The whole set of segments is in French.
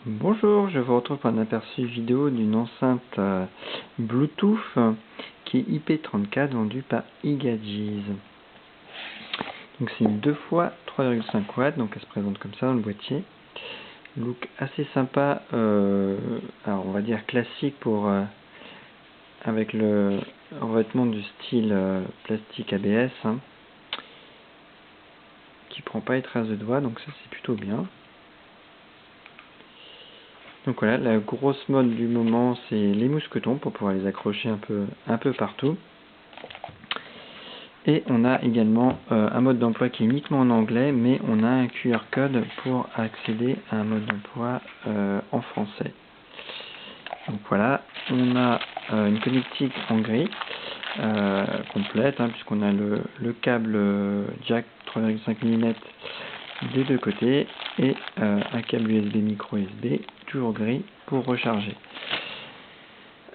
Bonjour, je vous retrouve pour un aperçu vidéo d'une enceinte Bluetooth qui est IP34 vendue par iGadgets. Donc c'est une 2 fois 3,5 watts, donc elle se présente comme ça dans le boîtier. Look assez sympa, alors on va dire classique pour avec le revêtement du style plastique ABS qui prend pas les traces de doigts, donc ça c'est plutôt bien. Donc voilà, la grosse mode du moment, c'est les mousquetons pour pouvoir les accrocher un peu partout. Et on a également un mode d'emploi qui est uniquement en anglais, mais on a un QR code pour accéder à un mode d'emploi en français. Donc voilà, on a une connectique en gris complète, puisqu'on a le câble jack 3,5 mm des deux côtés et un câble USB micro USB toujours gris pour recharger.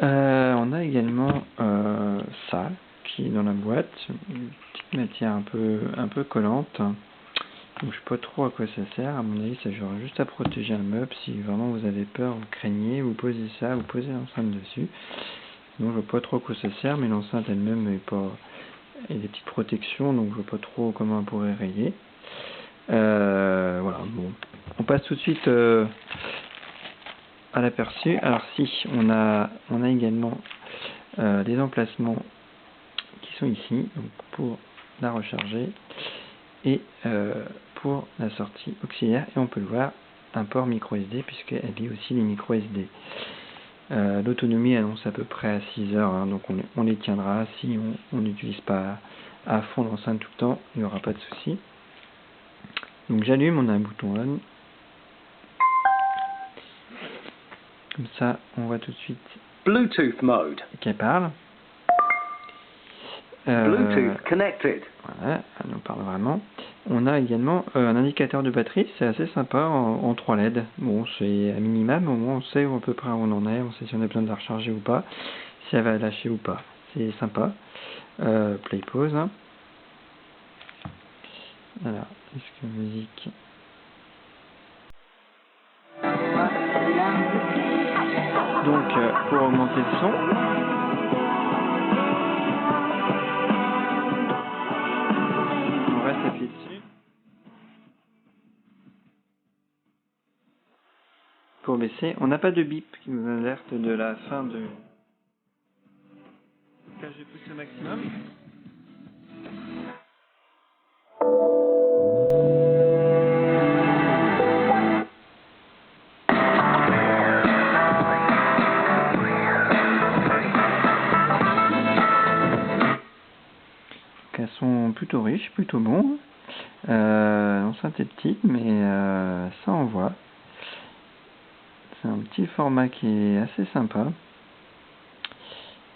On a également ça qui est dans la boîte, une petite matière un peu collante. Donc je sais pas trop à quoi ça sert. À mon avis, ça sert juste à protéger un meuble. Si vraiment vous avez peur, vous craignez, vous posez ça, vous posez l'enceinte dessus. Donc je vois pas trop à quoi ça sert, mais l'enceinte elle-même est pas, il y a des petites protections, donc je vois pas trop comment on pourrait rayer. Voilà, bon. On passe tout de suite à l'aperçu. Alors si, on a également des emplacements qui sont ici, donc pour la recharger et pour la sortie auxiliaire, et on peut le voir, un port micro SD puisqu'elle lit aussi les micro SD. L'autonomie annonce à peu près à 6 heures, donc on les tiendra. Si on n'utilise pas à fond l'enceinte tout le temps, il n'y aura pas de souci. Donc j'allume, on a un bouton on. Comme ça, on voit tout de suite Bluetooth mode. qu'elle parle. Bluetooth connected. Voilà, elle nous parle vraiment. On a également un indicateur de batterie, c'est assez sympa en 3 LED. Bon, c'est à minima, mais au moins on sait à peu près où on en est, on sait si on a besoin de la recharger ou pas, si elle va lâcher ou pas. C'est sympa. Play pause. Alors, est-ce que musique. Donc, pour augmenter le son, on reste appuyé dessus. Pour baisser, on n'a pas de bip qui nous alerte de la fin de. Là, je pousse au maximum. Elles sont plutôt riches, plutôt bons. L'enceinte est petite, mais ça envoie. C'est un petit format qui est assez sympa.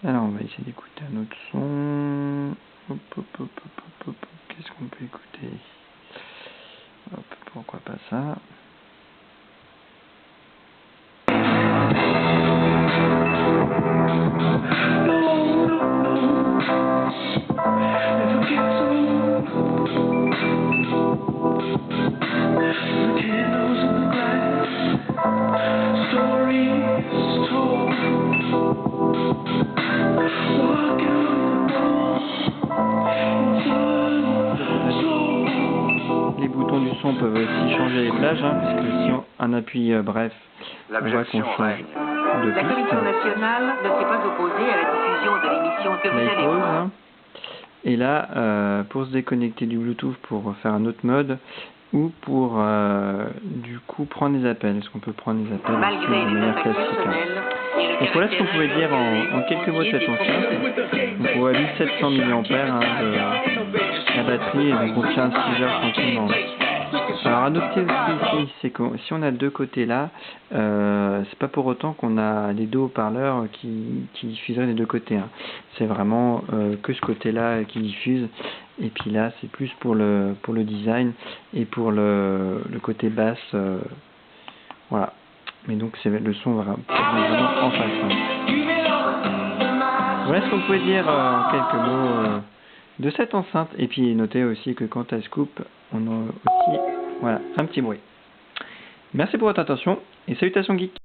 Alors on va essayer d'écouter un autre son. Hop. Qu'est-ce qu'on peut écouter? Hop, pourquoi pas ça? Les boutons du son peuvent aussi changer les plages, parce que si on appuie bref, on voit qu'on change de piste. La Commission nationale ne s'est pas opposée à la diffusion de l'émission que vous allez voir. Et là, pour se déconnecter du Bluetooth pour faire un autre mode, ou pour du coup prendre des appels. Est-ce qu'on peut prendre des appels aussi de manière classique? Donc voilà ce qu'on pouvait dire en quelques mots de cette enceinte. Donc on voit 1700 mAh la batterie, et donc on tient 6 heures tranquillement. Alors à noter aussi ici, c'est que si on a deux côtés là, c'est pas pour autant qu'on a les deux haut-parleurs qui diffuseraient des deux côtés. C'est vraiment que ce côté-là qui diffuse, et puis là c'est plus pour le design et pour le côté basse. Voilà. Mais donc c'est le son vraiment en face. Voilà ce qu'on pouvait dire en quelques mots de cette enceinte. Et puis notez aussi que quand elle se coupe, on a aussi un petit bruit. Merci pour votre attention et salutations geeks.